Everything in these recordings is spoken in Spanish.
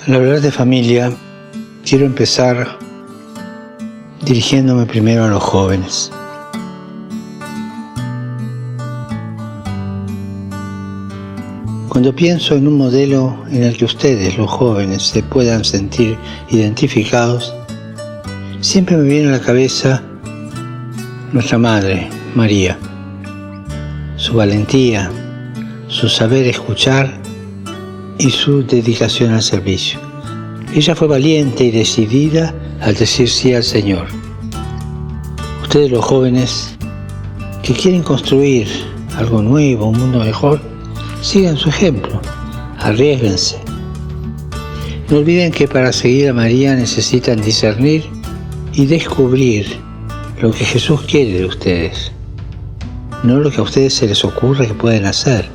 Al hablar de familia, quiero empezar dirigiéndome primero a los jóvenes. Cuando pienso en un modelo en el que ustedes, los jóvenes, se puedan sentir identificados, siempre me viene a la cabeza nuestra madre, María. Su valentía, su saber escuchar y su dedicación al servicio. Ella fue valiente y decidida al decir sí al Señor. Ustedes, los jóvenes que quieren construir algo nuevo, un mundo mejor, sigan su ejemplo, arriésguense. No olviden que para seguir a María necesitan discernir y descubrir lo que Jesús quiere de ustedes, no lo que a ustedes se les ocurre que pueden hacer.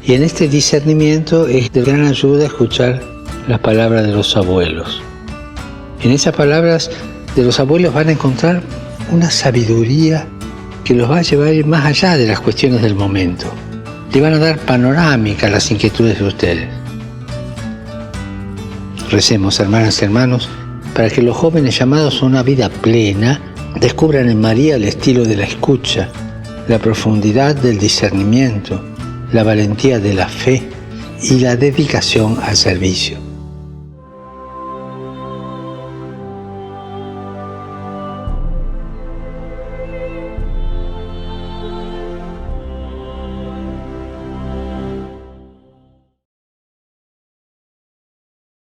Y en este discernimiento es de gran ayuda escuchar las palabras de los abuelos. En esas palabras de los abuelos van a encontrar una sabiduría que los va a llevar a ir más allá de las cuestiones del momento. Le van a dar panorámica a las inquietudes de ustedes. Recemos, hermanas y hermanos, para que los jóvenes llamados a una vida plena descubran en María el estilo de la escucha, la profundidad del discernimiento, la valentía de la fe y la dedicación al servicio.